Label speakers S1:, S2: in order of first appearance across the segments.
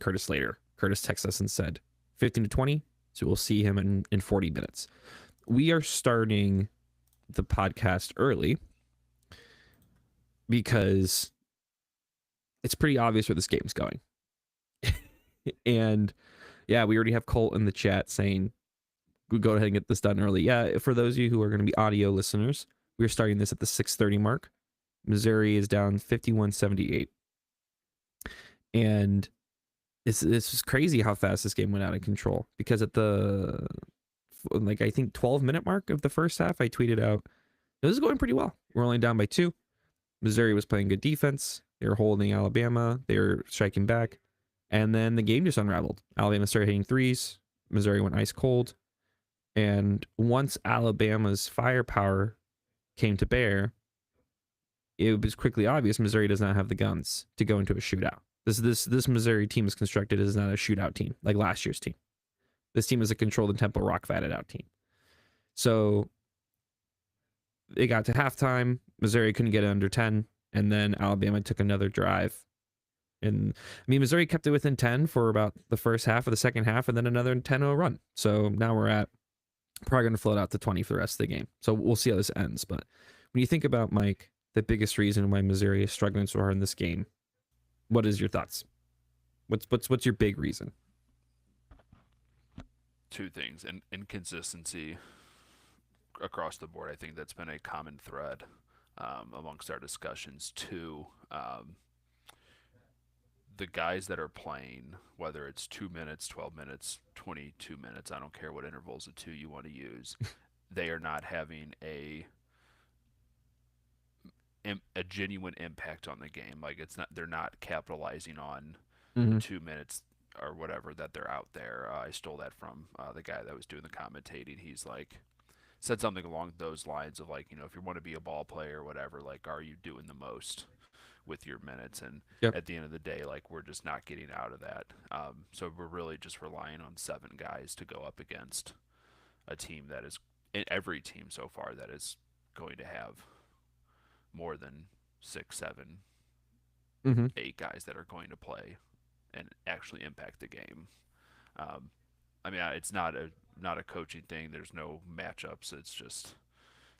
S1: Curtis later. Curtis texted us and said 15 to 20. So we'll see him in 40 minutes. We are starting the podcast early because it's pretty obvious where this game's going. And yeah, we already have Colt in the chat saying, we go ahead and get this done early. Yeah, for those of you who are going to be audio listeners, we're starting this at the 6:30 mark. Missouri is down 51-78. And this is crazy how fast this game went out of control, because at the, like, I think 12-minute mark of the first half, I tweeted out, this is going pretty well. We're only down by 2. Missouri was playing good defense. They were holding Alabama. They were striking back. And then the game just unraveled. Alabama started hitting threes. Missouri went ice cold. And once Alabama's firepower came to bear, it was quickly obvious Missouri does not have the guns to go into a shootout. This Missouri team is constructed as not a shootout team like last year's team. This team is a controlled and tempo rock fatted out team. So it got to halftime. Missouri couldn't get it under 10, and then Alabama took another drive. And I mean, Missouri kept it within 10 for about the first half of the second half, and then another 10-0 run. So now we're at probably going to float out to 20 for the rest of the game. So we'll see how this ends. But when you think about, Mike, the biggest reason why Missouri is struggling so hard in this game, what is your thoughts? What's your big reason?
S2: Two things. Inconsistency across the board. I think that's been a common thread amongst our discussions. Two, the guys that are playing, whether it's 2 minutes, 12 minutes, 22 minutes, I don't care what intervals of 2 you want to use, they are not having a genuine impact on the game. Like, it's not, they're not capitalizing on the 2 minutes or whatever that they're out there. I stole that from the guy that was doing the commentating. He's like, said something along those lines of, like, you know, if you want to be a ball player or whatever, like, are you doing the most with your minutes? And at the end of the day, like, we're just not getting out of that. So we're really just relying on 7 guys to go up against a team that is, every team so far that is going to have more than 6, 7, 8 guys that are going to play and actually impact the game. I mean, it's not a coaching thing. There's no matchups. It's just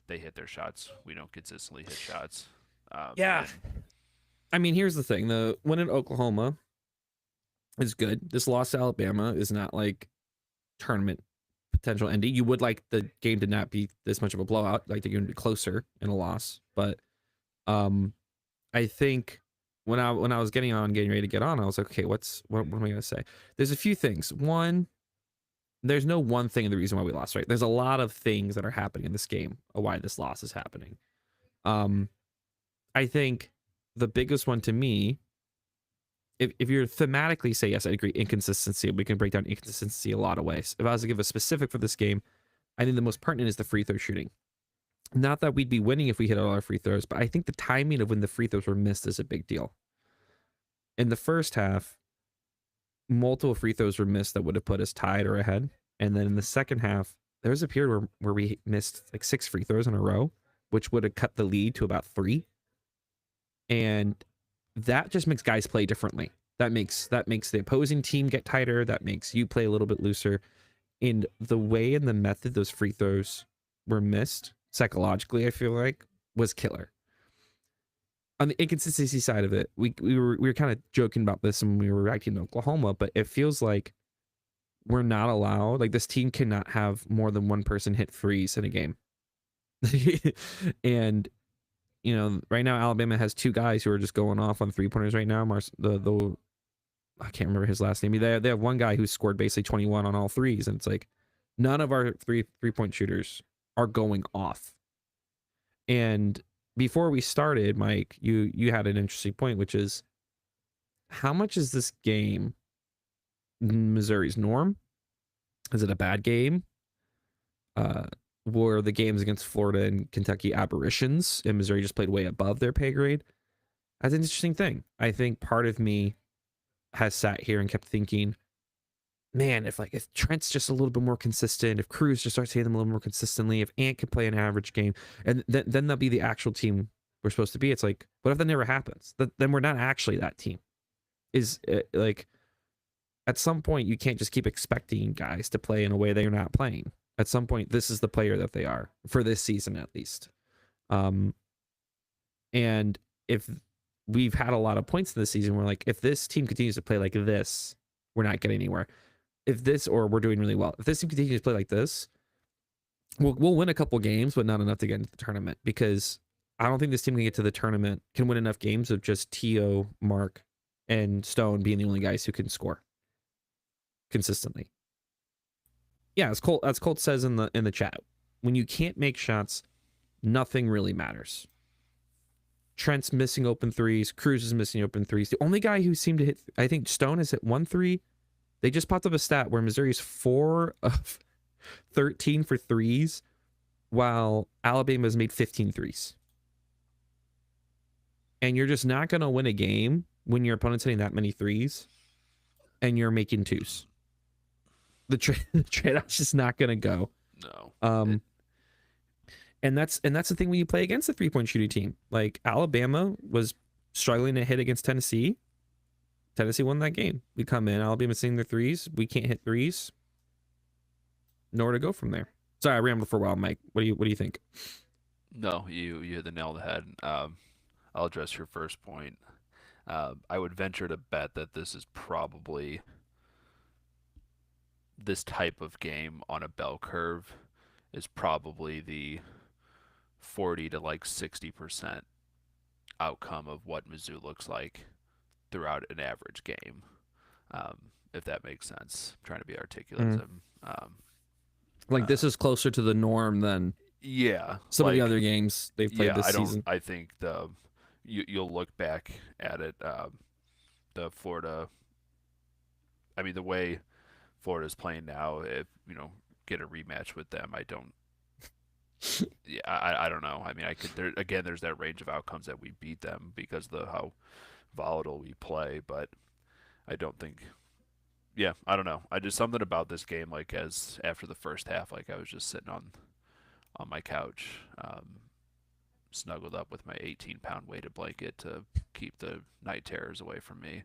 S2: they hit their shots. We don't consistently hit shots.
S1: I mean, here's the thing: the win in Oklahoma is good. This loss to Alabama is not like tournament potential ending. You would like the game to not be this much of a blowout, like the game to be closer in a loss. But I think when I was getting ready to get on, I was like, okay, what am I gonna say? There's a few things. One, there's no one thing the reason why we lost, right? There's a lot of things that are happening in this game of why this loss is happening. I think the biggest one to me, if you're thematically say, yes, I agree, inconsistency, we can break down inconsistency a lot of ways. If I was to give a specific for this game, I think the most pertinent is the free throw shooting. Not that we'd be winning if we hit all our free throws, but I think the timing of when the free throws were missed is a big deal. In the first half, multiple free throws were missed that would have put us tied or ahead. And then in the second half, there was a period where we missed like 6 free throws in a row, which would have cut the lead to about 3. And that just makes guys play differently. That makes the opposing team get tighter. That makes you play a little bit looser. And the way and the method those free throws were missed, psychologically, I feel like, was killer. On the inconsistency side of it, we were kind of joking about this when we were reacting to Oklahoma, but it feels like we're not allowed, like, this team cannot have more than one person hit threes in a game. And you know, right now Alabama has 2 guys who are just going off on 3-pointers right now. I can't remember his last name. They have one guy who scored basically 21 on all threes, and it's like none of our three-point shooters are going off. And before we started, Mike, you had an interesting point, which is, how much is this game Missouri's norm? Is it a bad game? Were the games against Florida and Kentucky aberrations, and Missouri just played way above their pay grade? That's an interesting thing. I think part of me has sat here and kept thinking, man, if Trent's just a little bit more consistent, if Cruz just starts hitting them a little more consistently, if Ant can play an average game, and then they'll be the actual team we're supposed to be. It's like, what if that never happens? Then we're not actually that team. Is like, at some point you can't just keep expecting guys to play in a way they're not playing. At some point, this is the player that they are for this season, at least. Um, and if we've had a lot of points in this season, we're like, if this team continues to play like this, we're not getting anywhere. If this, or we're doing really well. If this team continues to play like this, we'll win a couple games, but not enough to get into the tournament, because I don't think this team can get to the tournament, can win enough games of just T.O., Mark, and Stone being the only guys who can score consistently. Yeah, as Colt says in the chat, when you can't make shots, nothing really matters. Trent's missing open threes. Cruz is missing open threes. The only guy who seemed to hit, I think Stone has hit 1 3. They just popped up a stat where Missouri's 4 of 13 for threes, while Alabama's made 15 threes. And you're just not going to win a game when your opponent's hitting that many threes and you're making twos. The trade-off's just not going to go.
S2: No.
S1: And that's the thing when you play against a 3-point shooting team. Like, Alabama was struggling to hit against Tennessee. Tennessee won that game. We come in, Alabama's hitting their threes. We can't hit threes. Nowhere to go from there. Sorry, I rambled for a while, Mike. What do you think?
S2: No, you hit the nail on the head. I'll address your first point. I would venture to bet that this is probably this type of game on a bell curve is probably the 40 to like 60% outcome of what Mizzou looks like throughout an average game, if that makes sense. I'm trying to be articulate.
S1: This is closer to the norm than some of the other games they've played this season.
S2: I think you'll look back at it, the Florida. I mean, the way Florida's playing now, if get a rematch with them, I don't. Yeah, I don't know. I mean, there's that range of outcomes that we beat them because of how volatile we play, but I don't think. Yeah, I don't know. I just something about this game, like as after the first half, like I was just sitting on my couch, snuggled up with my 18-pound weighted blanket to keep the night terrors away from me.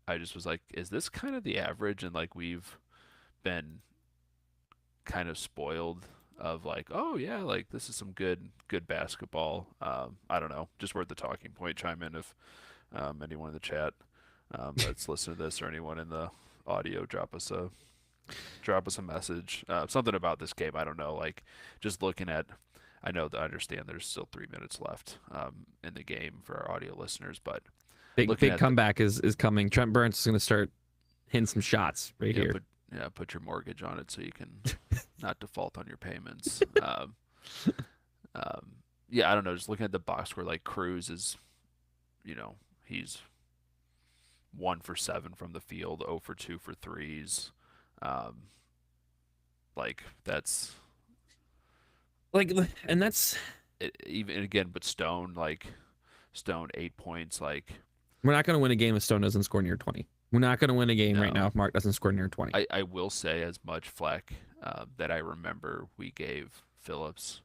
S2: I just was like, is this kind of the average? And like we've been kind of spoiled of like, oh yeah, like this is some good basketball. I don't know, just worth the talking point. Chime in if anyone in the chat that's listening to this or anyone in the audio drop us a message. Something about this game, I don't know, like just looking at, I understand there's still 3 minutes left in the game for our audio listeners, but
S1: big comeback is coming. Trent Burns is going to start hitting some shots here.
S2: Put your mortgage on it so you can not default on your payments. I don't know. Just looking at the box score, like Cruz is, he's 1 for 7 from the field, 0 for 2 for threes. Like that's
S1: like, and that's
S2: even again. But Stone 8 points. Like
S1: we're not going to win a game if Stone doesn't score near 20. We're not going to win a game right now if Mark doesn't score near 20.
S2: I will say as much flack that I remember we gave Phillips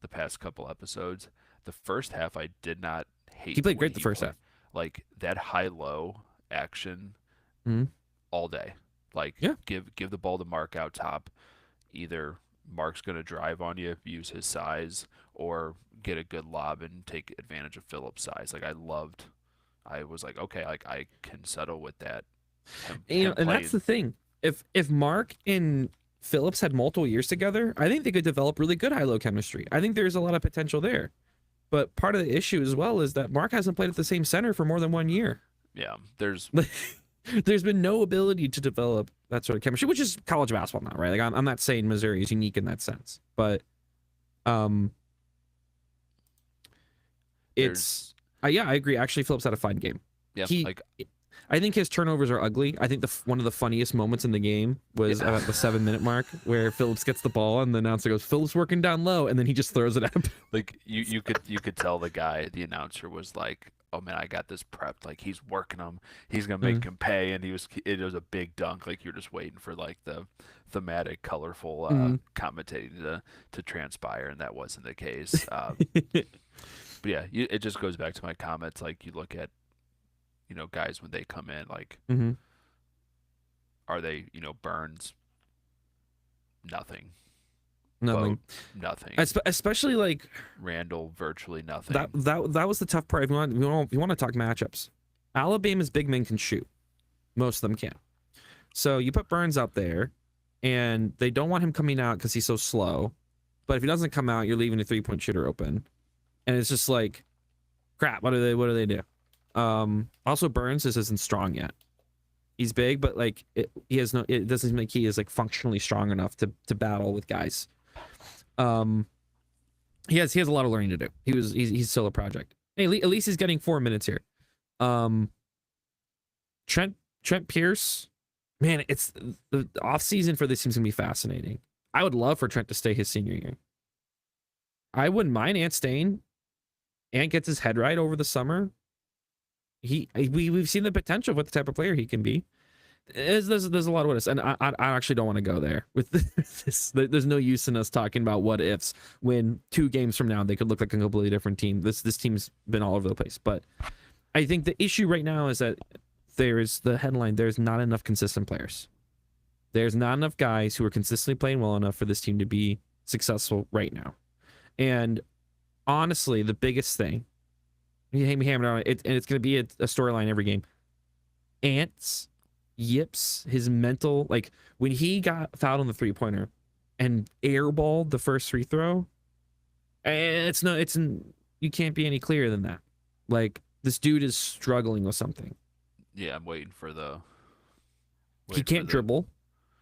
S2: the past couple episodes. The first half I did not hate.
S1: He played great the first half.
S2: Like that high-low action all day. Like give the ball to Mark out top. Either Mark's going to drive on you, use his size, or get a good lob and take advantage of Phillips' size. Like I was like, okay, like I can settle with that.
S1: And that's the thing. If Mark and Phillips had multiple years together, I think they could develop really good high-low chemistry. I think there's a lot of potential there. But part of the issue as well is that Mark hasn't played at the same center for more than 1 year.
S2: Yeah, there's
S1: been no ability to develop that sort of chemistry, which is college basketball now, right? Like I'm not saying Missouri is unique in that sense, but it's I agree. Actually, Phillips had a fine game.
S2: Yeah,
S1: I think his turnovers are ugly. I think one of the funniest moments in the game was about the 7-minute mark where Phillips gets the ball and the announcer goes, "Phillips working down low," and then he just throws it at him.
S2: Like you could tell the announcer was like, "Oh man, I got this prepped. Like he's working him. He's gonna make him pay." And it was a big dunk. Like you're just waiting for like the thematic, colorful commentating to transpire, and that wasn't the case. But yeah, it just goes back to my comments. Like you look at guys when they come in, like,
S1: Mm-hmm.
S2: are they, Burns, nothing.
S1: Nothing.
S2: Boat, nothing.
S1: Especially like
S2: Randall, virtually
S1: that.
S2: nothing.
S1: That was the tough part. If you want to talk matchups, Alabama's big men can shoot. Most of them can. So you put Burns out there, and they don't want him coming out because he's so slow. But if he doesn't come out, you're leaving a 3-point shooter open, and it's just like, crap. What do they do? Also, Burns just isn't strong yet. He's big, but like he has no. It doesn't seem like he is like functionally strong enough to battle with guys. He has a lot of learning to do. He's still a project. Hey, at least he's getting 4 minutes here. Trent Pierce, man, it's the off season for this team's gonna be fascinating. I would love for Trent to stay his senior year. I wouldn't mind Ant staying. Ant gets his head right over the summer. We've seen the potential of what the type of player he can be. There's a lot of what ifs, and I actually don't want to go there with this. There's no use in us talking about what ifs when 2 games from now they could look like a completely different team. This team's been all over the place, but I think the issue right now is that there's the headline. There's not enough consistent players. There's not enough guys who are consistently playing well enough for this team to be successful right now. And honestly, the biggest thing, you hammer on it, and it's going to be a storyline every game. Ant's yips, his mental, like when he got fouled on the 3-pointer and airballed the first free throw, you can't be any clearer than that. Like, this dude is struggling with something.
S2: Yeah, I'm waiting for the.
S1: He can't dribble.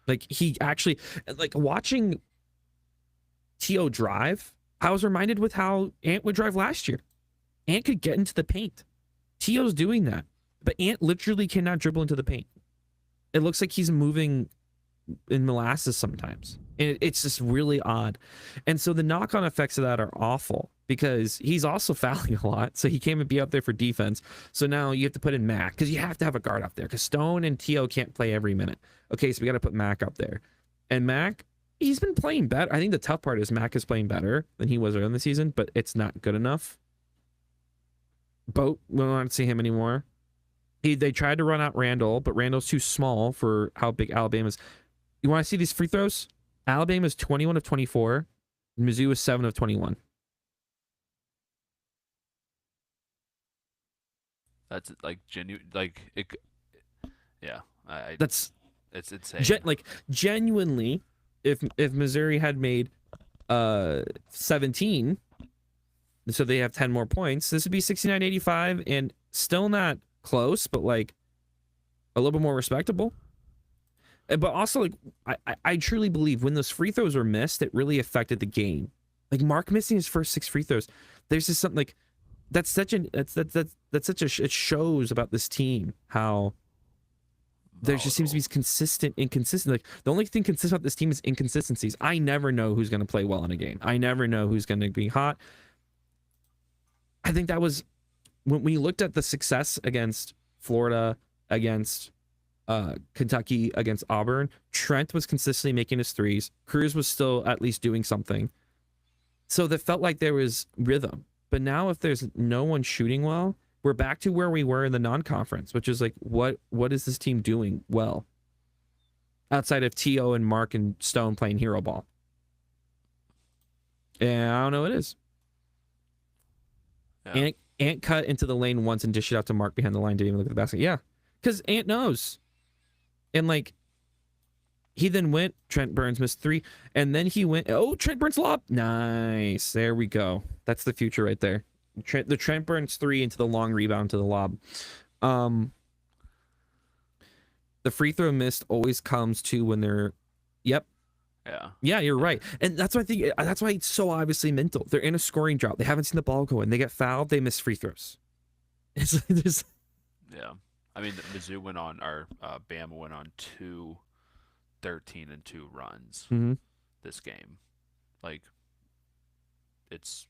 S1: Like, he actually, like, watching T.O. drive, I was reminded with how Ant would drive last year. Ant could get into the paint. T.O.'s doing that, but Ant literally cannot dribble into the paint. It looks like he's moving in molasses sometimes. And it's just really odd. And so the knock-on effects of that are awful because he's also fouling a lot. So he can't be up there for defense. So now you have to put in Mac because you have to have a guard up there because Stone and T.O. can't play every minute. Okay, so we got to put Mac up there. And Mac, he's been playing better. I think the tough part is Mac is playing better than he was earlier in the season, but it's not good enough. Boat, we don't want to see him anymore. They tried to run out Randall, but Randall's too small for how big Alabama's. You want to see these free throws? Alabama's 21 of 24. Mizzou is 7 of 21.
S2: That's like genuine. Like it. Yeah,
S1: That's
S2: it's insane.
S1: Genuinely, if Missouri had made 17, so they have 10 more points, this would be 69-85 and still not close, but like a little bit more respectable. But also, like, I truly believe when those free throws were missed, it really affected the game. Like Mark missing his first 6 free throws, there's just something like that's such it shows about this team how there just seems to be inconsistent. Like the only thing consistent about this team is inconsistencies. I never know who's going to play well in a game. I never know who's going to be hot. I think that was when we looked at the success against Florida, against Kentucky, against Auburn. Trent was consistently making his threes. Cruz was still at least doing something. So that felt like there was rhythm. But now if there's no one shooting well, we're back to where we were in the non-conference, which is like, what is this team doing well? Outside of T.O. and Mark and Stone playing hero ball. And I don't know what it is. Yeah. Ant cut into the lane once and dished it out to Mark behind the line, didn't even look at the basket. Yeah, because Ant knows. And like, he then went, Trent Burns missed 3, and then he went, Trent Burns lob. Nice. There we go. That's the future right there. The Trent Burns 3 into the long rebound to the lob. The free throw missed always comes to when they're, yep. Yeah, you're right. And that's why I think that's why it's so obviously mental. They're in a scoring drought. They haven't seen the ball go in. They get fouled. They miss free throws. It's just...
S2: Yeah. I mean, Mizzou went on, Bama went on 2 13-2 runs this game. Like, it's,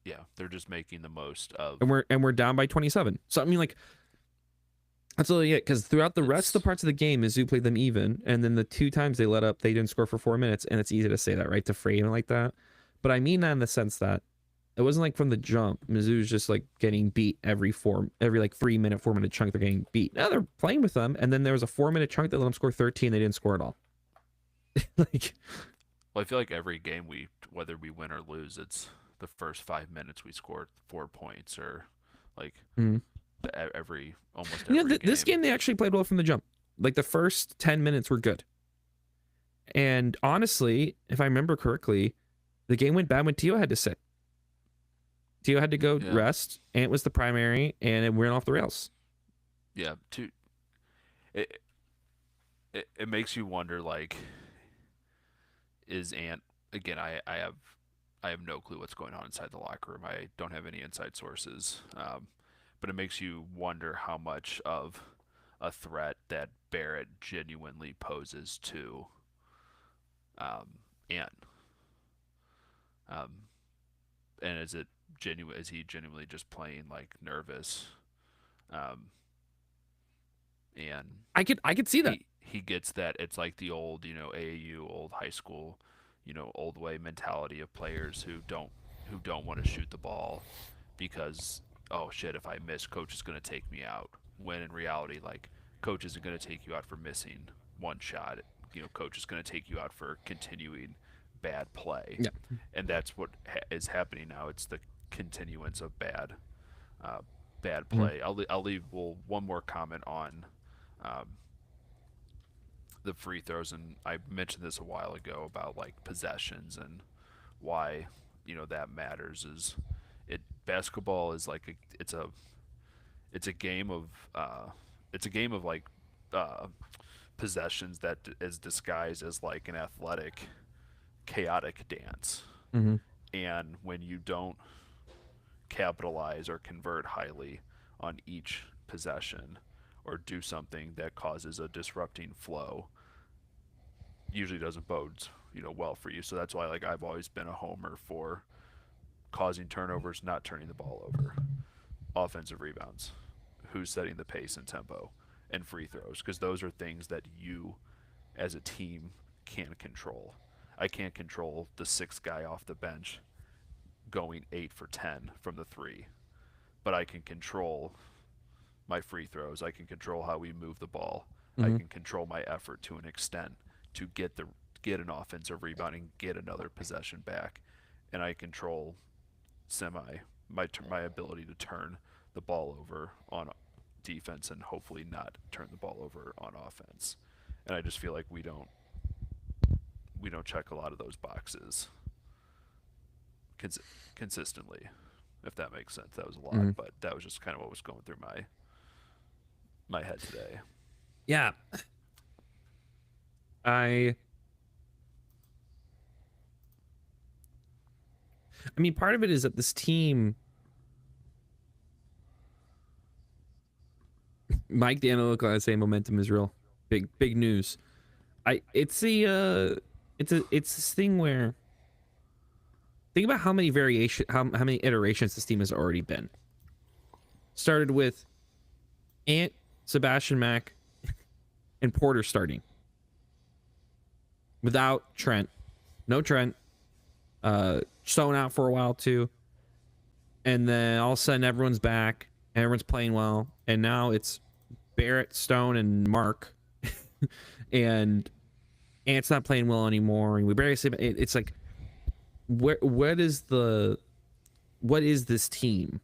S2: yeah, they're just making the most of.
S1: And we're down by 27. So, I mean, like, that's really it. Because throughout the rest of the parts of the game, Mizzou played them even. And then the 2 times they let up, they didn't score for 4 minutes. And it's easy to say that, right? To frame it like that. But I mean that in the sense that It wasn't like from the jump. Mizzou's just like getting beat every like 3 minute, 4 minute chunk. They're getting beat. Now they're playing with them, and then there was a 4 minute chunk that let them score 13. They didn't score at all. Like,
S2: Well, I feel like every game whether we win or lose, it's the first 5 minutes we scored 4 points, or like
S1: mm.
S2: almost every game.
S1: This game they actually played well from the jump. Like the first 10 minutes were good. And honestly, if I remember correctly, the game went bad when Tio had to sit. Tio had to go rest. Ant was the primary, and it went off the rails.
S2: Yeah, it makes you wonder, like, is Ant again? I have no clue what's going on inside the locker room. I don't have any inside sources, but it makes you wonder how much of a threat that Barrett genuinely poses to Ant. And is he genuinely just playing like nervous? And
S1: I could see that.
S2: He gets that it's like the old, AAU, old high school, old way mentality of players who don't want to shoot the ball because, oh shit, if I miss, coach is going to take me out. When in reality, like, coach isn't going to take you out for missing one shot. Coach is going to take you out for continuing bad play.
S1: Yeah.
S2: And that's what is happening now. It's the continuance of bad play. Mm-hmm. I'll leave one more comment on the free throws, and I mentioned this a while ago about like possessions and why that matters. Is basketball is like it's a game of like possessions that is disguised as like an athletic, chaotic dance.
S1: Mm-hmm.
S2: And when you don't capitalize or convert highly on each possession or do something that causes a disrupting flow, usually doesn't bode well for you. So that's why, like, I've always been a homer for causing turnovers, not turning the ball over, offensive rebounds, who's setting the pace and tempo, and free throws, because those are things that you as a team can control. I can't control the sixth guy off the bench going 8 for 10 from the three, but I can control my free throws. I can control how we move the ball. Mm-hmm. I can control my effort to an extent to get an offensive rebound and get another possession back, and I control my ability to turn the ball over on defense and hopefully not turn the ball over on offense. And I just feel like we don't check a lot of those boxes consistently, if that makes sense. That was a lot, mm-hmm. but that was just kind of what was going through my head today.
S1: Yeah. I mean, part of it is that this team, Mike, the analytical, I say momentum is real. Big news. It's this thing where, think about how many how many iterations this team has already been. Started with Ant, Sebastian Mack, and Porter starting. Without Trent. No Trent. Stone out for a while too. And then all of a sudden everyone's back. And everyone's playing well. And now it's Barrett, Stone, and Mark. And Ant's not playing well anymore. And we barely see it's like, what is this team?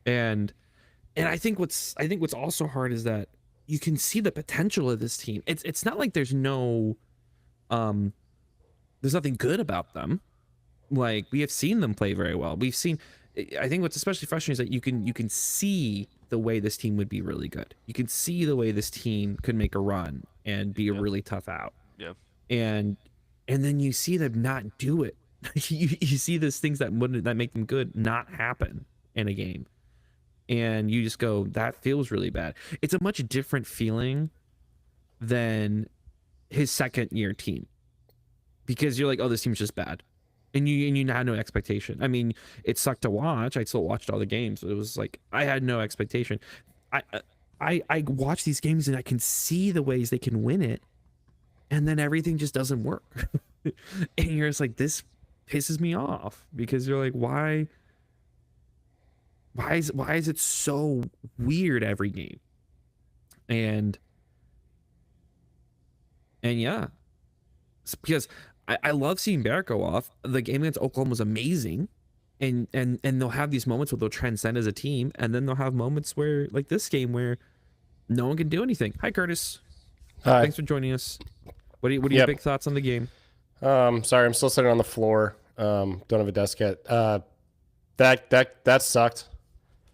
S1: And I think what's also hard is that you can see the potential of this team. It's not like there's nothing good about them. Like, we have seen them play very well. I think what's especially frustrating is that you can see the way this team would be really good. You can see the way this team could make a run and be a really tough out.
S2: Yeah.
S1: And then you see them not do it. you see those things that make them good not happen in a game. And you just go, that feels really bad. It's a much different feeling than his second year team, because you're like, oh, this team's just bad, and you had no expectation. I mean, it sucked to watch. I still watched all the games. It was like, I had no expectation. I watch these games and I can see the ways they can win it, and then everything just doesn't work. And you're just like, this pisses me off because you're like, why is it so weird every game? And yeah, it's because I love seeing Barrett go off. The game against Oklahoma was amazing. And they'll have these moments where they'll transcend as a team, and then they'll have moments where, like this game, where no one can do anything. Hi, Curtis.
S3: Hi.
S1: Thanks for joining us. What are your big thoughts on the game?
S3: Sorry, I'm still sitting on the floor. Don't have a desk yet. That sucked.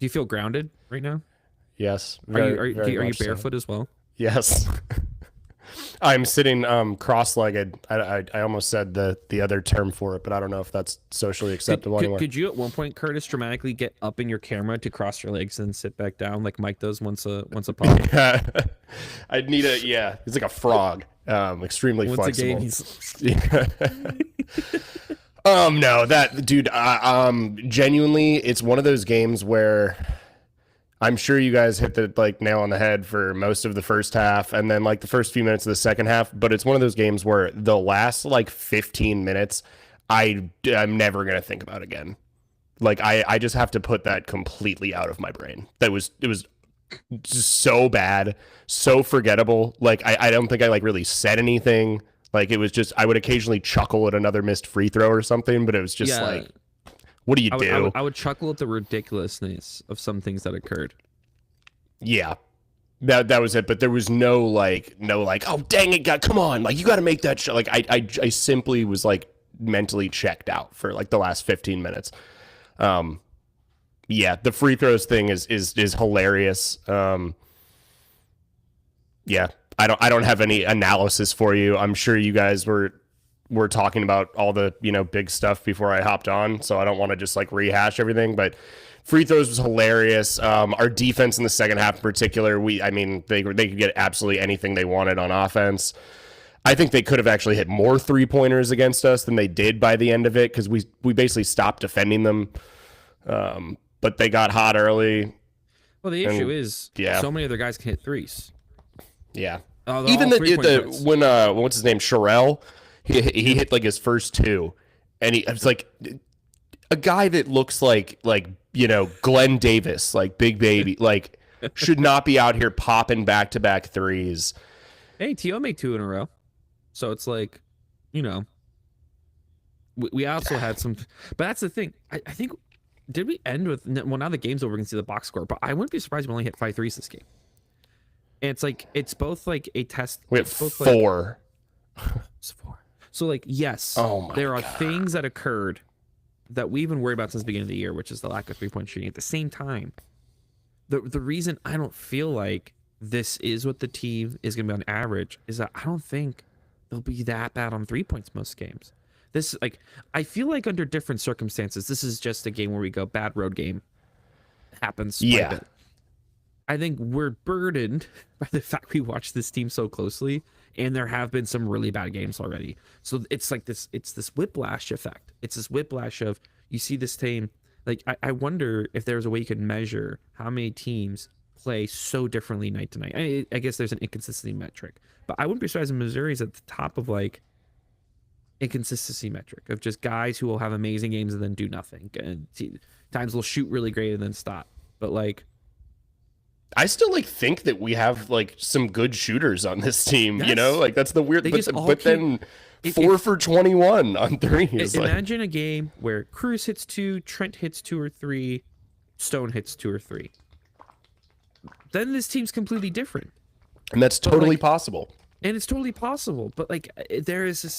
S1: Do you feel grounded right now?
S3: Yes.
S1: Are you barefoot as well?
S3: Yes. I'm sitting cross-legged. I almost said the other term for it, but I don't know if that's socially acceptable anymore.
S1: Could you at one point, Curtis, dramatically get up in your camera to cross your legs and sit back down like Mike does once a pop?
S3: I'd need it's like a frog. Extremely flexible. No, that dude. Genuinely, it's one of those games where I'm sure you guys hit the nail on the head for most of the first half and then the first few minutes of the second half. But it's one of those games where the last 15 minutes, I'm never going to think about again. I just have to put that completely out of my brain. It was just so bad, so forgettable. I don't think I really said anything. It was just, I would occasionally chuckle at another missed free throw or something, but it was just what do you do?
S1: I would chuckle at the ridiculously of some things that occurred.
S3: Yeah, that was it. But there was no oh dang it, God, come on, you got to make that shot. I simply was mentally checked out for the last 15 minutes. Yeah, the free throws thing is hilarious. Yeah, I don't have any analysis for you. I'm sure you guys were talking about all the big stuff before I hopped on, so I don't want to just rehash everything. But free throws was hilarious. Our defense in the second half in particular, they could get absolutely anything they wanted on offense. I think they could have actually hit more 3-pointers against us than they did by the end of it because we basically stopped defending them. But they got hot early.
S1: Well, the issue is so many other guys can hit threes.
S3: Yeah. Even when what's his name, Sherelle, he hit his first two, and it's a guy that looks like Glenn Davis, Big Baby, should not be out here popping back-to-back threes.
S1: Hey, T.O. made 2 in a row, so it's we also had some, but that's the thing. I think, did we end with, well, now the game's over, we can see the box score, but I wouldn't be surprised if we only hit 5 threes this game. And it's both a test.
S3: We have 4.
S1: It's 4. So yes, there are things that occurred that we've been worried about since the beginning of the year, which is the lack of 3-point shooting. At the same time, the reason I don't feel like this is what the team is going to be on average is that I don't think they'll be that bad on 3 points most games. This I feel like under different circumstances, this is just a game where we go bad road game. Happens. Quite a bit. I think we're burdened by the fact we watch this team so closely, and there have been some really bad games already. So it's this whiplash effect. It's this whiplash of, you see this team, I wonder if there's a way you can measure how many teams play so differently night to night. I guess there's an inconsistency metric, but I wouldn't be surprised if Missouri's at the top of inconsistency metric of just guys who will have amazing games and then do nothing, and times will shoot really great and then stop. But
S3: I still think that we have some good shooters on this team,
S1: yes.
S3: That's the weird, but then 4 for 21 on threes.
S1: Imagine a game where Cruz hits 2, Trent hits 2 or 3, Stone hits 2 or 3. Then this team's completely different.
S3: And that's totally possible.
S1: And it's totally possible. But there's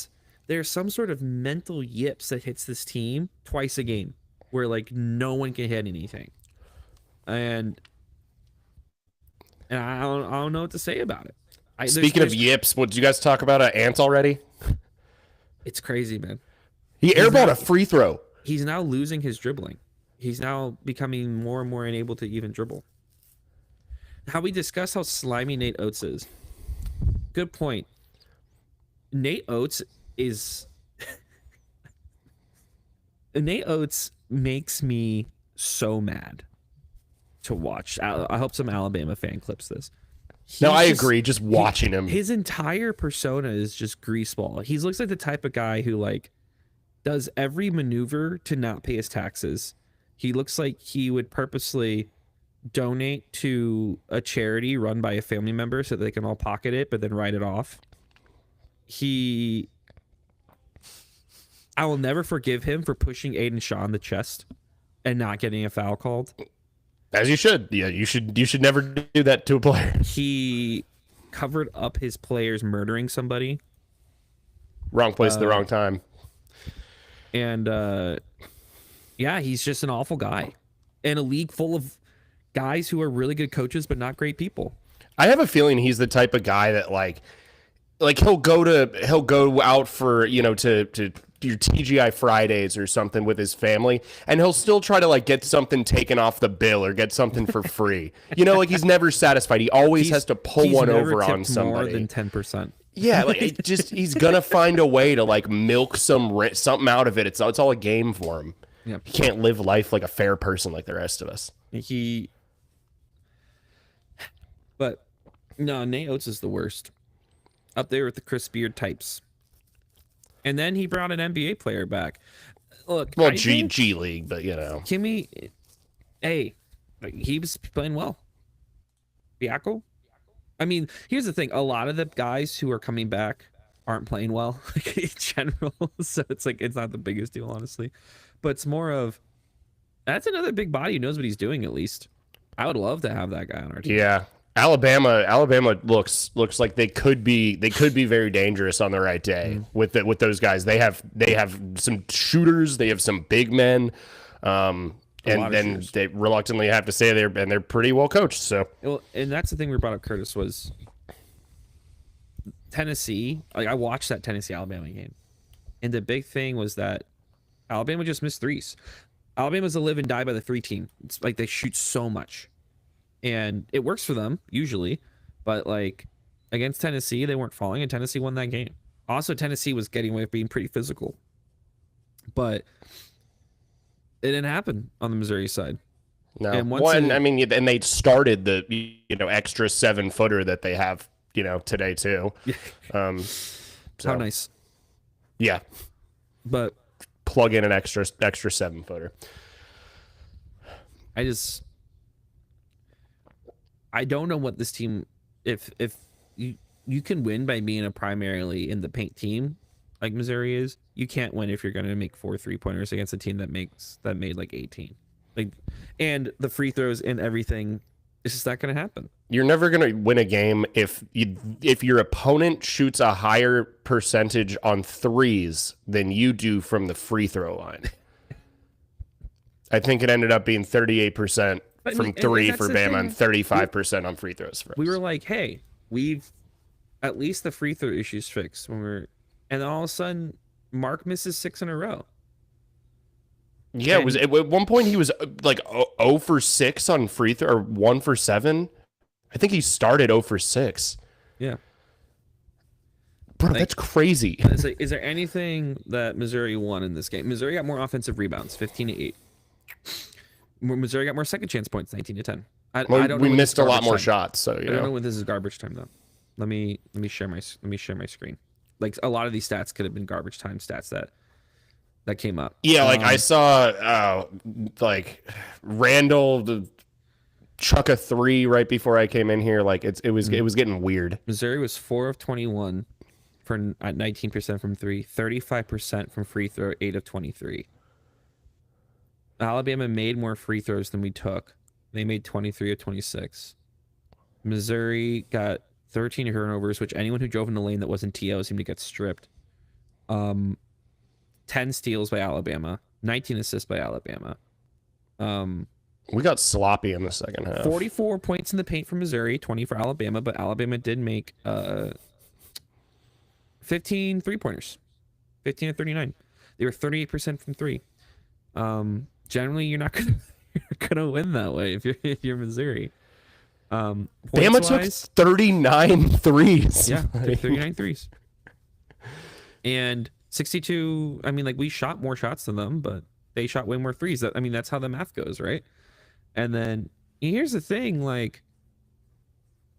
S1: some sort of mental yips that hits this team twice a game where no one can hit anything. And I don't know what to say about it.
S3: Speaking of yips, what did you guys talk about Ant already?
S1: It's crazy, man.
S3: He airballed a free throw.
S1: He's now losing his dribbling. He's now becoming more and more unable to even dribble. How we discussed how slimy Nate Oates is. Good point. Nate Oates is... Nate Oates makes me so mad to watch. I hope some Alabama fan clips this.
S3: I agree. Just watching him,
S1: his entire persona is just greaseball. He looks like the type of guy who does every maneuver to not pay his taxes. He looks like he would purposely donate to a charity run by a family member so they can all pocket it, but then write it off. I will never forgive him for pushing Aiden Shaw in the chest and not getting a foul called.
S3: As you should. Yeah, you should never do that to a player.
S1: He covered up his players murdering somebody.
S3: Wrong place at the wrong time.
S1: And yeah, he's just an awful guy in a league full of guys who are really good coaches but not great people.
S3: I have a feeling he's the type of guy that like he'll go out for, you know, to your TGI Fridays or something with his family, and he'll still try to like get something taken off the bill or get something for free. You know, like he's never satisfied. He always has to pull one over on somebody.
S1: More than 10%.
S3: Yeah, like he's gonna find a way to like milk something out of it. It's all a game for him.
S1: Yeah,
S3: he can't live life like a fair person like the rest of us.
S1: But no, Nate Oates is the worst. Up there with the Chris Beard types. And then he brought an NBA player back. Look,
S3: well, G League, but you know,
S1: Kimmy, hey, he was playing well. Biako. I mean, here's the thing: a lot of the guys who are coming back aren't playing well, like, in general. So it's like it's not the biggest deal, honestly. But it's more of that's another big body who knows what he's doing. At least I would love to have that guy on our team.
S3: Yeah. Alabama looks like they could be very dangerous on the right day with those guys. They have some shooters, they have some big men, and they reluctantly have to say they're pretty well coached. So
S1: well, and that's the thing we brought up, Curtis, was Tennessee. Like I watched that Tennessee Alabama game, and the big thing was that Alabama just missed threes. Alabama's a live and die by the 3 team. It's like they shoot so much. And it works for them usually, but like against Tennessee, they weren't falling, and Tennessee won that game. Also, Tennessee was getting away with being pretty physical, but it didn't happen on the Missouri side.
S3: No, and I mean, and they started the extra 7-footer that they have today too.
S1: How nice.
S3: Yeah,
S1: but
S3: plug in an extra 7-footer.
S1: I don't know what this team, if you can win by being a primarily in the paint team like Missouri is, you can't win if you're going to make 4 3-pointers against a team that made like 18. Like, and the free throws and everything, it's just not going to happen.
S3: You're never going to win a game if your opponent shoots a higher percentage on threes than you do from the free throw line. I think it ended up being 38% from 3 for Bama and 35% on free throws for us.
S1: We were like, hey, we've at least the free throw issues fixed and then all of a sudden Mark misses 6 in a row.
S3: Yeah, it was at one point he was like 0 for 6 on free throw, or 1 for 7. I think he started 0 for 6.
S1: Yeah.
S3: Bro, that's crazy.
S1: Is there anything that Missouri won in this game? Missouri got more offensive rebounds, 15-8. Missouri got more second chance points, 19-10. I don't know.
S3: We missed a lot more shots, so
S1: I don't know when this is garbage time though. Let me share my screen. Like a lot of these stats could have been garbage time stats that came up.
S3: Yeah, like I saw like Randall chuck a 3 right before I came in here. Like it was getting weird.
S1: Missouri was 4 of 21 for 19% from 3, 35% from free throw, 8 of 23. Alabama made more free throws than we took. They made 23 of 26. Missouri got 13 turnovers, which anyone who drove in the lane that wasn't TO seemed to get stripped. 10 steals by Alabama, 19 assists by Alabama.
S3: We got sloppy in the second half.
S1: 44 points in the paint for Missouri, 20 for Alabama, but Alabama did make 15 3-pointers, 15 of 39. They were 38% from 3. Generally, you're not gonna win that way if you're Missouri.
S3: Bama took 39 threes.
S1: Yeah, 39 threes. And 62. I mean, like we shot more shots than them, but they shot way more threes. I mean, that's how the math goes, right? And then here's the thing: like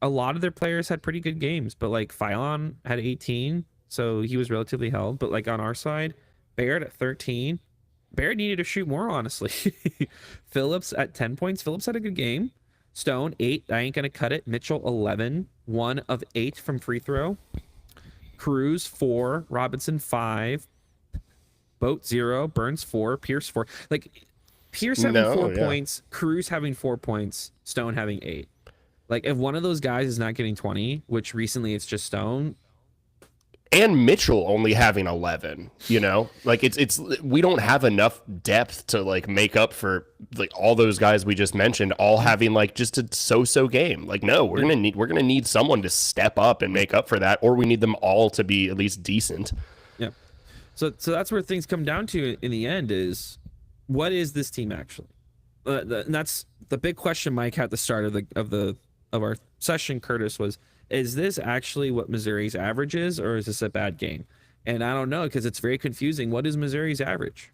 S1: a lot of their players had pretty good games, but like Phylon had 18, so he was relatively held. But like on our side, Barrett at 13. Barrett needed to shoot more, honestly. Phillips at 10 points. Phillips had a good game. Stone, 8. I ain't going to cut it. Mitchell, 11. 1 of 8 from free throw. Cruz, 4. Robinson, 5. Boat, 0. Burns, 4. Pierce, 4. Like, Pierce having 4 points. Cruz having 4 points. Stone having 8. Like, if one of those guys is not getting 20, which recently it's just Stone,
S3: and Mitchell only having 11, you know, like it's we don't have enough depth to like make up for like all those guys we just mentioned all having like just a so-so game. Like, no, we're gonna need someone to step up and make up for that, or we need them all to be at least decent.
S1: Yeah. So that's where things come down to in the end is, what is this team actually? And that's the big question Mike had at the start of our session. Curtis was, is this actually what Missouri's average is, or is this a bad game? And I don't know, because it's very confusing. What is Missouri's average?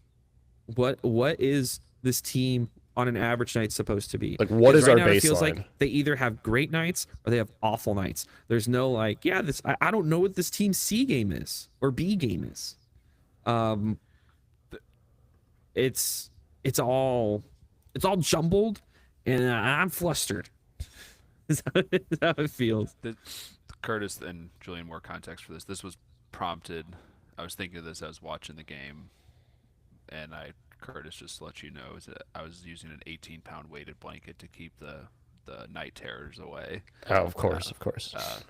S1: What is this team on an average night supposed to be?
S3: Like, what is
S1: right
S3: our
S1: now,
S3: baseline?
S1: It feels like they either have great nights or they have awful nights. There's no like, yeah, this I don't know what this team's C game is or B game is. It's all jumbled, and I'm flustered. Is how it feels.
S2: Curtis and Julian, more context for this. This was prompted. I was thinking of this. I was watching the game, and Curtis, just to let you know, is that I was using an 18-pound weighted blanket to keep the night terrors away.
S3: Oh, of course,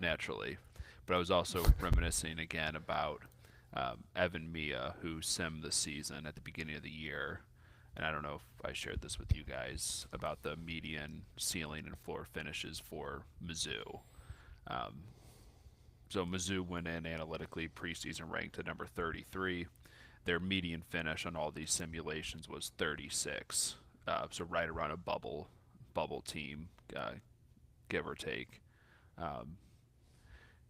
S2: naturally. But I was also reminiscing again about Evan Mia, who simmed the season at the beginning of the year. And I don't know if I shared this with you guys about the median ceiling and floor finishes for Mizzou. So Mizzou went in analytically preseason ranked at number 33. Their median finish on all these simulations was 36. So right around a bubble team, give or take.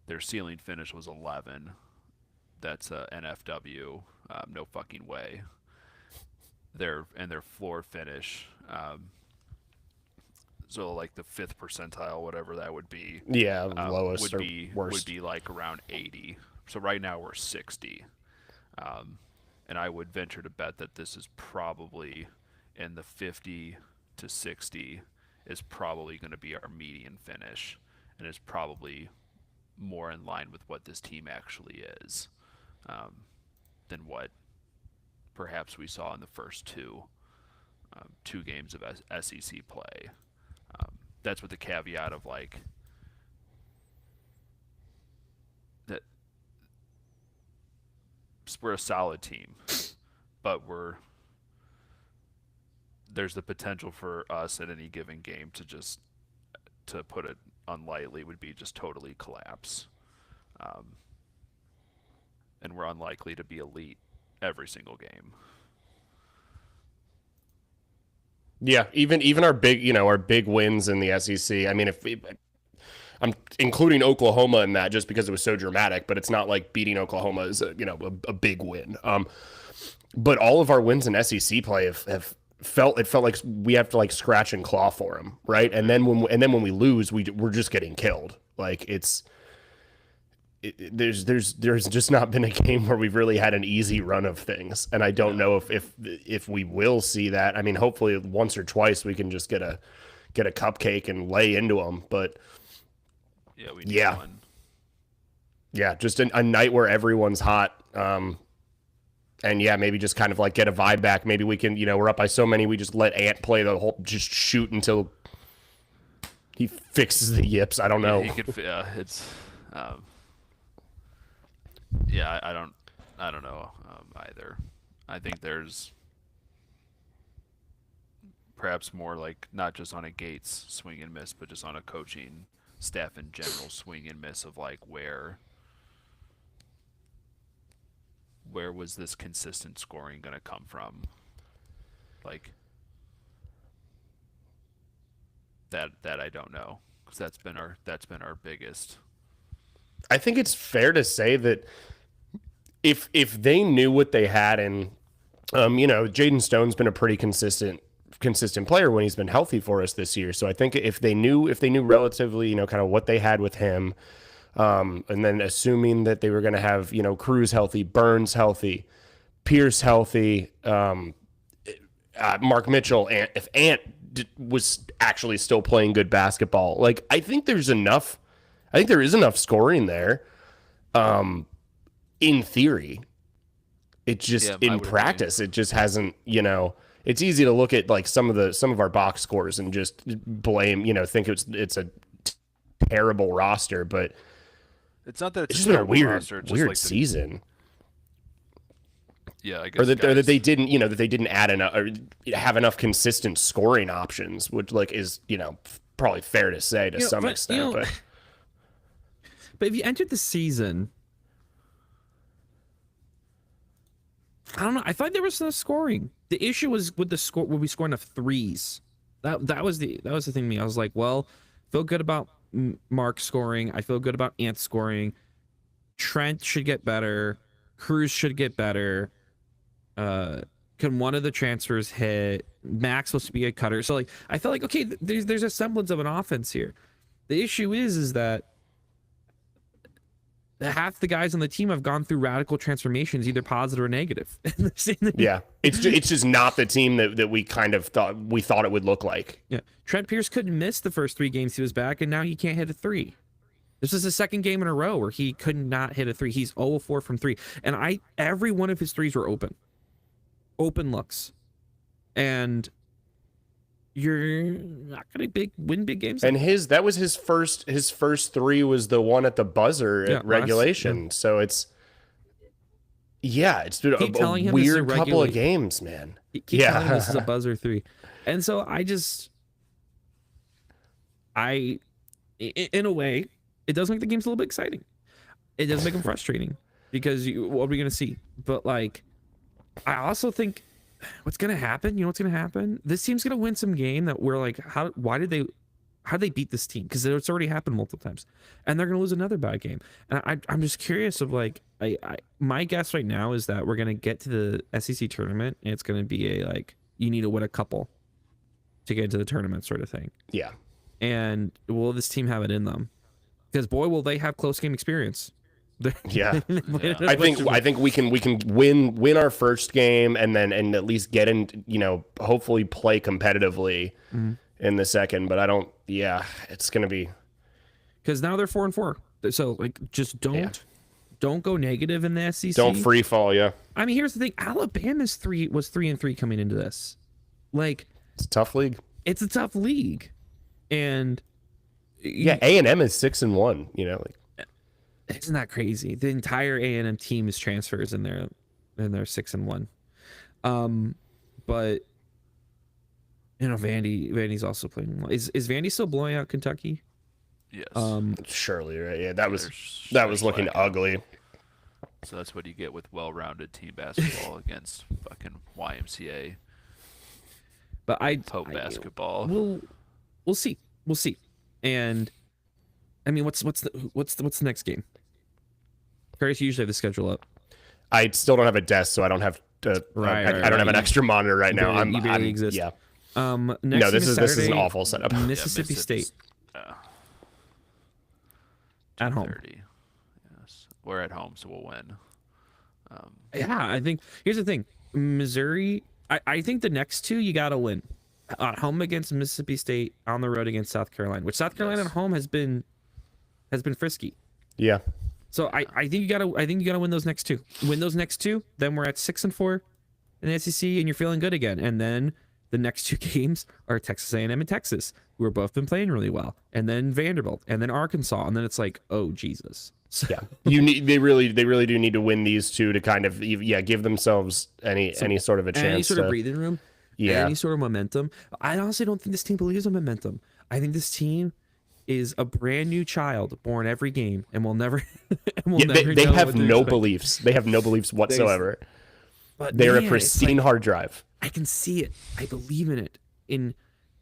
S2: Their ceiling finish was 11. That's a NFW. No fucking way. Their floor finish, so like the 5th percentile, whatever that would be,
S3: lowest
S2: would
S3: or
S2: be
S3: worst.
S2: would be like around 80. So right now we're 60, and I would venture to bet that this is probably in the 50 to 60 is probably going to be our median finish, and is probably more in line with what this team actually is, than what perhaps we saw in the first two games of SEC play. That's with the caveat of like that we're a solid team, but there's the potential for us at any given game to put it unlightly, would be just totally collapse, and we're unlikely to be elite every single game.
S3: Yeah, even our big wins in the SEC. I mean, I'm including Oklahoma in that just because it was so dramatic, but it's not like beating Oklahoma is a big win. But all of our wins in SEC play have felt like we have to like scratch and claw for them, right? And then when we lose, we're just getting killed. Like there's just not been a game where we've really had an easy run of things, and I don't know if we will see that. I mean, hopefully once or twice we can just get a cupcake and lay into them, but
S2: we need one.
S3: Yeah, just a night where everyone's hot, and maybe just kind of like get a vibe back. Maybe we can, we're up by so many, we just let Ant play the whole, just shoot until he fixes the yips. I don't know.
S2: He could. It's. I don't know either. I think there's perhaps more like not just on a Gates swing and miss, but just on a coaching staff in general swing and miss of like where was this consistent scoring going to come from? Like that I don't know, because that's been our biggest.
S3: I think it's fair to say that if they knew what they had, and Jaden Stone's been a pretty consistent player when he's been healthy for us this year. So I think if they knew relatively, kind of what they had with him, and then assuming that they were going to have, Cruz healthy, Burns healthy, Pierce healthy, Mark Mitchell, and if Ant was actually still playing good basketball, like I think there is enough scoring there. In theory, it just in practice, it just hasn't. It's easy to look at like some of our box scores and just blame, think it's a terrible roster, but
S2: it's not that
S3: it's just been a weird season.
S2: Yeah, I guess.
S3: Or that they didn't add enough or have enough consistent scoring options, which like is probably fair to say to some extent.
S1: But if you entered the season, I don't know. I thought there was no scoring. The issue was with the score. When we scored enough threes, that was the thing to me. I was like, well, feel good about Mark scoring. I feel good about Ant scoring. Trent should get better. Cruz should get better. Can one of the transfers hit? Mac's supposed to be a cutter. So like, I felt like, okay, there's a semblance of an offense here. The issue is that half the guys on the team have gone through radical transformations, either positive or negative.
S3: Yeah, it's just not the team that we kind of thought it would look like.
S1: Yeah, Trent Pierce couldn't miss the first 3 games he was back, and now he can't hit a 3. This is the second game in a row where he could not hit a 3. He's 0-4 from 3, and every one of his 3s were open looks, and you're not gonna win big games.
S3: And that was his first 3 was the one at the buzzer at regulation. So it's been a weird couple of games, man.
S1: Keep telling him this is a buzzer 3, and so in a way, it does make the games a little bit exciting. It does make them frustrating because what are we gonna see? But like, I also think what's gonna happen. You know what's gonna happen? This team's gonna win some game that we're like, how did they beat this team? Because it's already happened multiple times, and they're gonna lose another bad game. And I'm just curious of like, my guess right now is that we're gonna get to the SEC tournament, and it's gonna be you need to win a couple to get into the tournament sort of thing.
S3: Yeah.
S1: And will this team have it in them? Because boy, will they have close game experience.
S3: Yeah. I think we can win our first game and at least get in, hopefully play competitively in the second. But it's gonna be,
S1: because now they're 4-4. So like, just don't go negative in the SEC.
S3: Don't free fall. Yeah.
S1: I mean, here's the thing: Alabama's 3-3 coming into this. Like,
S3: it's a tough league.
S1: It's a tough league, and
S3: A&M is 6-1.
S1: Isn't that crazy? The entire A&M team is transfers, and they're 6-1. But Vandy's also playing well. Is Vandy still blowing out Kentucky?
S2: Yes.
S3: Surely, right? Yeah, that was looking ugly.
S2: So that's what you get with well-rounded team basketball against fucking YMCA.
S1: But
S2: basketball.
S1: We'll see. And I mean, what's the next game? Curtis, you usually have the schedule up.
S3: I still don't have a desk, so I don't have to. I don't have an extra monitor right now.
S1: You barely exist.
S3: Yeah.
S1: Next
S3: this is an awful setup.
S1: Mississippi State. At home.
S2: Yes, we're at home, so we'll win.
S1: I think here's the thing: Missouri. I think the next 2 you gotta win. At home against Mississippi State, on the road against South Carolina, which South Carolina at home has been frisky.
S3: Yeah.
S1: So I think you gotta win those next 2. Win those next 2, then we're at 6-4 in the SEC, and you're feeling good again. And then the next 2 games are Texas A&M and Texas, who have both been playing really well, and then Vanderbilt, and then Arkansas, and then it's like, oh Jesus. So,
S3: yeah, they really do need to win these 2 to kind of give themselves any sort of a chance,
S1: any sort of breathing room, any sort of momentum. I honestly don't think this team believes in momentum. I think this team is a brand new child born every game, and will never.
S3: They have no beliefs. They have no beliefs whatsoever. But they're a pristine hard drive.
S1: I can see it. I believe in it.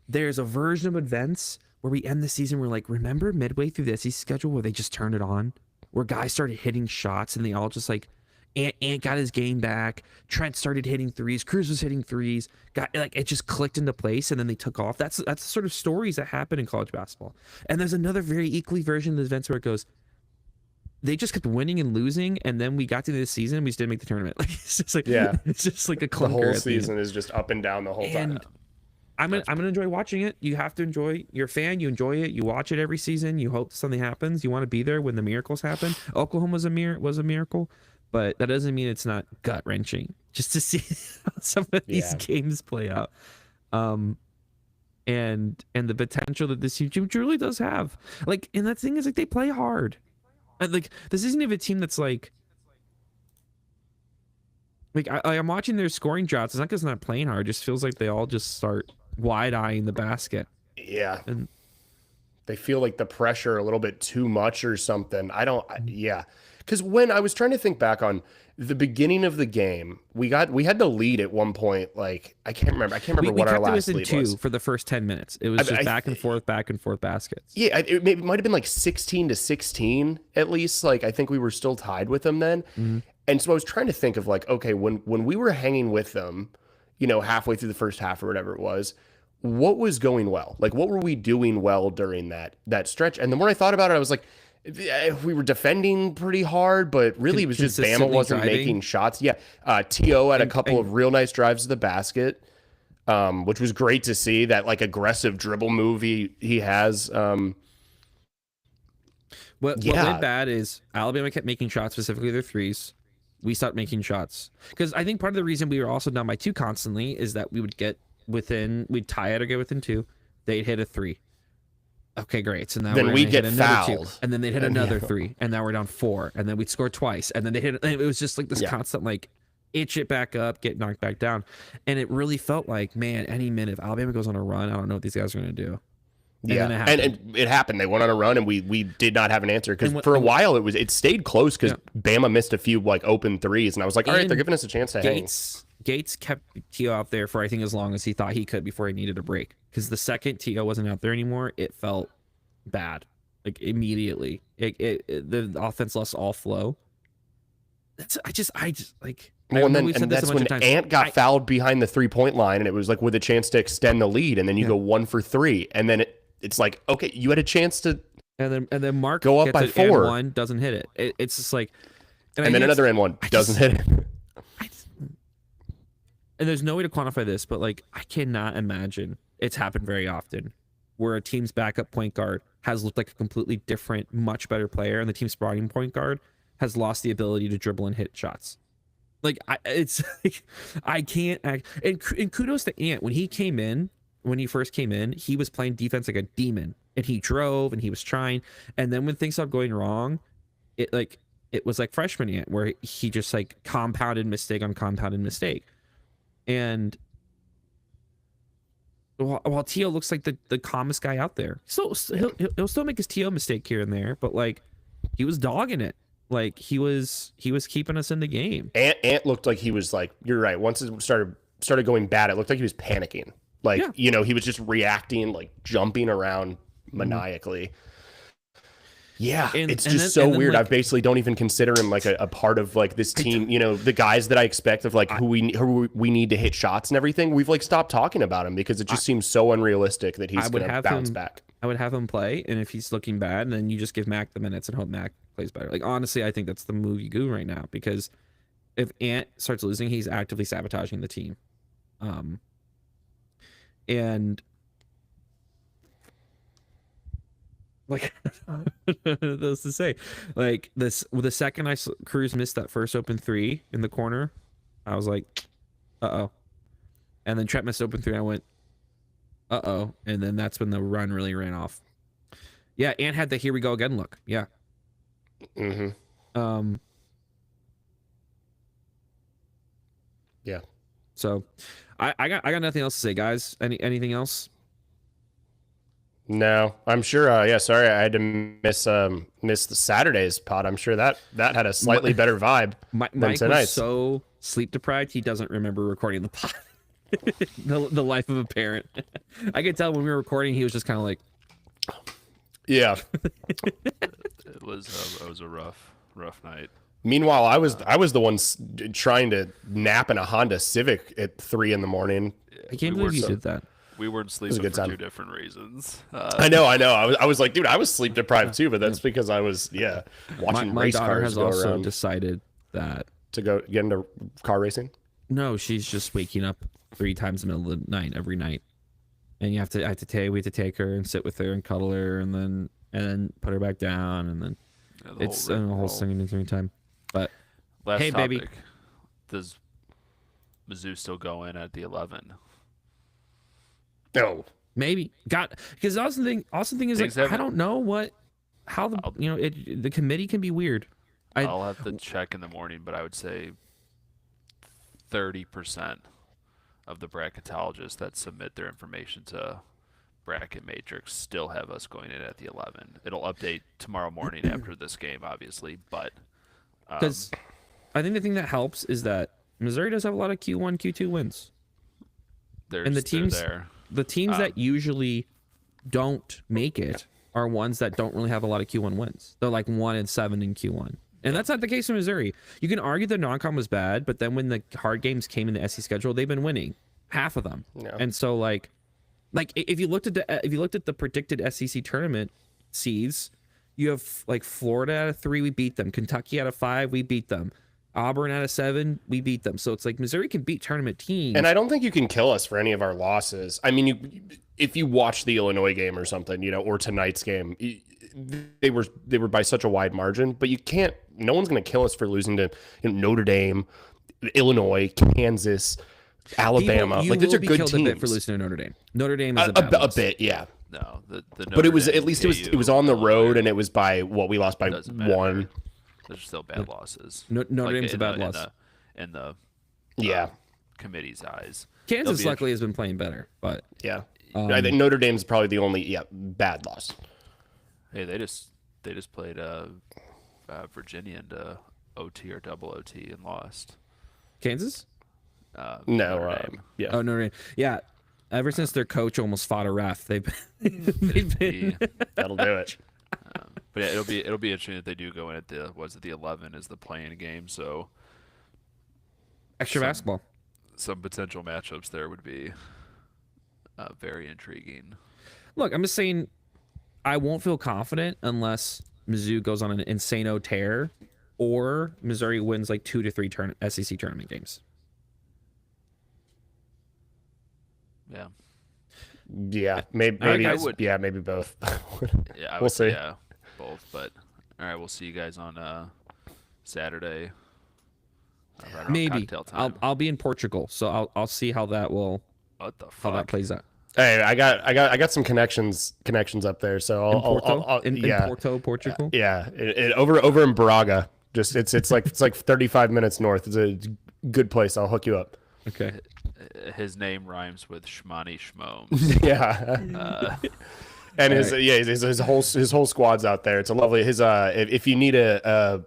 S1: There's a version of events where we end the season. We're like, remember midway through the SEC schedule where they just turned it on, where guys started hitting shots and they all just like, Ant got his game back. Trent started hitting 3s. Cruz was hitting 3s. It just clicked into place, and then they took off. That's the sort of stories that happen in college basketball. And there's another very equally version of the events where it goes, they just kept winning and losing, and then we got to this season, we just didn't make the tournament. Like it's just like it's just like a clunker.
S3: The whole
S1: at
S3: season is just up and down the whole time.
S1: I'm gonna enjoy watching it. You have to enjoy. You're a fan. You enjoy it. You watch it every season. You hope something happens. You want to be there when the miracles happen. Oklahoma was a miracle, but that doesn't mean it's not gut wrenching just to see how some of these games play out. And the potential that this team truly does have. Like, and that thing is like they play hard. And like this isn't even a team that's like I'm watching their scoring droughts. It's not because they're not playing hard. It just feels like they all just start wide-eyeing the basket.
S3: Yeah.
S1: And
S3: they feel like the pressure a little bit too much or something. Because when I was trying to think back on the beginning of the game, we had the lead at one point. Like I can't remember what our last lead was.
S1: For the first 10 minutes. It was just back and forth baskets.
S3: Yeah, it might have been like 16-16 at least. Like I think we were still tied with them then.
S1: Mm-hmm.
S3: And so I was trying to think of like, okay, when we were hanging with them, halfway through the first half or whatever it was, what was going well? Like what were we doing well during that stretch? And the more I thought about it, I was like, we were defending pretty hard, but really it was just Bama wasn't making shots. Yeah. T.O. had a couple of real nice drives to the basket, which was great to see, that like aggressive dribble move he has.
S1: What went bad is Alabama kept making shots, specifically their threes. We stopped making shots because I think part of the reason we were also down by 2 constantly is that we'd tie it or get within 2. They'd hit a 3. Okay, great. So now
S3: then we get
S1: fouled, 2, and then they'd hit another 3, and now we're down 4, and then we'd score twice, and then they hit. It was just like this constant like itch it back up, get knocked back down, and it really felt like, man, any minute if Alabama goes on a run, I don't know what these guys are going to do.
S3: And it happened. They went on a run, and we did not have an answer because for a while it stayed close because Bama missed a few like open threes, and I was like, all right, they're giving us a chance to hang.
S1: Gates kept T.O. out there for I think as long as he thought he could before he needed a break, because the second T.O. wasn't out there anymore, it felt bad. Like immediately, the offense lost all flow. I just like.
S3: Well, and that's when Ant got fouled behind the 3-point line, and it was like with a chance to extend the lead, and then you go 1 for 3, and then it's like, okay, you had a chance to,
S1: and then Mark
S3: go up by 4,
S1: and doesn't hit it. It's just like,
S3: and then another N1 doesn't hit it.
S1: And there's no way to quantify this, but like I cannot imagine it's happened very often where a team's backup point guard has looked like a completely different, much better player, and the team's starting point guard has lost the ability to dribble and hit shots. Like it's like I can't act. And kudos to Ant when he first came in, he was playing defense like a demon, and he drove and he was trying. And then when things started going wrong, it was like freshman Ant, where he just like compounded mistake on compounded mistake. And while T.O. looks like the calmest guy out there, so he'll still make his T.O. mistake here and there, but like he was dogging it. Like he was keeping us in the game.
S3: Ant looked like he was like, you're right. Once it started going bad, it looked like he was panicking. Like, he was just reacting, like jumping around maniacally. Yeah, it's just so weird. Like, I basically don't even consider him like a part of like this team. The guys that I expect of like who we need to hit shots and everything. We've like stopped talking about him because it just seems so unrealistic that he's going to bounce back.
S1: I would have him play, and if he's looking bad, then you just give Mac the minutes and hope Mac plays better. Like honestly, I think that's the move you do right now, because if Ant starts losing, he's actively sabotaging the team. And like that's to say, like this, the second Cruz missed that first open 3 in the corner, I was like, uh-oh. And then Trent missed open 3, and I went, uh-oh. And then that's when the run really ran off. Yeah, Ant had the here we go again look. Yeah.
S3: Yeah.
S1: So I got nothing else to say, guys. Anything else?
S3: No, I'm sure. Sorry, I had to miss the Saturday's pod. I'm sure that had a slightly better vibe than
S1: Mike
S3: tonight's.
S1: was so sleep deprived he doesn't remember recording the pod. the life of a parent. I could tell when we were recording he was just kind of like,
S3: yeah.
S2: It was a rough night.
S3: Meanwhile, I was the one trying to nap in a Honda Civic at 3 a.m.
S1: I can't believe you did that.
S2: We weren't
S3: a
S2: sleeping
S3: good
S2: for
S3: time.
S2: 2 different reasons.
S3: I know. I was like, dude, I was sleep deprived too, but that's because I was watching
S1: My
S3: race
S1: daughter
S3: cars
S1: has
S3: go
S1: also
S3: around
S1: decided that
S3: to go get into car racing.
S1: no, she's just waking up 3 times in the middle of the night every night, and we have to take her and sit with her and cuddle her, and then put her back down, and then it's a whole thing every time. But
S2: Last
S1: hey,
S2: topic.
S1: baby.
S2: Does Mizzou still go in at the 11?
S3: No.
S1: maybe because the awesome thing is
S2: Things
S1: like I
S2: haven't-
S1: don't know how the committee can be weird.
S2: I'll have to check in the morning, but I would say 30% of the bracketologists that submit their information to Bracket Matrix still have us going in at the 11. It'll update tomorrow morning after this game, obviously, but
S1: Because I think the thing that helps is that Missouri does have a lot of Q1, Q2 wins.
S2: there's
S1: And the teams
S2: there.
S1: the teams that usually don't make it are ones that don't really have a lot of Q1 wins. They're like 1-7 in Q1. And that's not the case in Missouri. You can argue the non-con was bad, but then when the hard games came in the SC schedule, they've been winning half of them.
S3: Yeah.
S1: And so like if you looked at the predicted SEC tournament seeds, you have like Florida out of 3, we beat them. Kentucky out of 5, we beat them. Auburn out of 7, we beat them. So it's like Missouri can beat tournament teams.
S3: And I don't think you can kill us for any of our losses. I mean, if you watch the Illinois game or something, or tonight's game, they were by such a wide margin. But you can't. No one's going to kill us for losing to Notre Dame, Illinois, Kansas, Alabama.
S1: You
S3: like these
S1: will
S3: are
S1: be
S3: good
S1: killed
S3: teams.
S1: a bit for losing to Notre Dame. Notre Dame is a bad loss.
S3: bit, yeah.
S2: No, the
S3: But it was
S2: Notre
S3: at least
S2: Dame,
S3: it was on the
S2: KU,
S3: road, and it was by what we lost by
S2: doesn't matter.
S3: 1.
S2: There's still bad losses.
S1: Notre Dame's a bad loss.
S2: In the
S3: Yeah,
S2: committee's eyes.
S1: Kansas
S2: They'll be
S1: luckily has been playing better, but
S3: yeah. I think Notre Dame's probably the only bad loss.
S2: Hey, they just played Virginia into OT or double OT and lost.
S1: Kansas?
S3: No,
S2: Notre Dame.
S3: yeah.
S1: Oh, Notre Dame. Yeah. Ever since their coach almost fought a ref, they've been
S3: That'll do it.
S2: But yeah, it'll be interesting if they do go in at the 11 is the playing game. So
S1: extra basketball.
S2: some potential matchups there would be very intriguing.
S1: Look, I'm just saying I won't feel confident unless Mizzou goes on an insano tear or Missouri wins like 2 to 3 SEC tournament games.
S2: Yeah.
S3: Yeah, maybe
S2: I would-
S3: maybe both.
S2: Yeah, I
S3: We'll
S2: would
S3: see.
S2: Yeah, both. But all right, we'll see you guys on Saturday. Right around
S1: Maybe
S2: cocktail time.
S1: I'll be in Portugal, so I'll see how that
S2: What the
S1: how that
S2: fuck?
S1: plays out.
S3: Hey, I got some connections up there, so
S1: In Porto,
S3: I'll
S1: in
S3: yeah,
S1: Porto, Portugal.
S3: yeah, over in Braga. Just it's like 35 minutes north. It's a good place. I'll hook you up.
S1: Okay.
S2: His name rhymes with Shmani Shmomes.
S3: Yeah. And his whole squad's out there. It's a lovely if you need a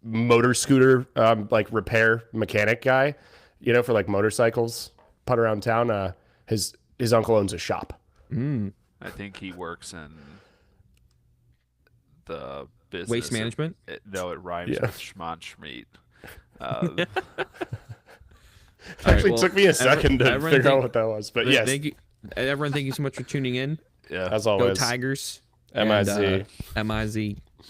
S3: motor scooter like repair mechanic guy, for like motorcycles, putt around town. His uncle owns a shop.
S2: I think he works in the business.
S1: Waste management?
S2: No, it rhymes
S3: Yeah.
S2: with Schmon Schmeat.
S3: Actually,
S1: well,
S3: took me a second to
S1: everyone
S3: figure out
S1: think-
S3: what that was, but yes,
S1: Thank you, everyone. Thank you so much for tuning in.
S2: Yeah.
S3: as
S1: Go
S3: always.
S1: Tigers.
S3: MIZ.
S1: And, MIZ.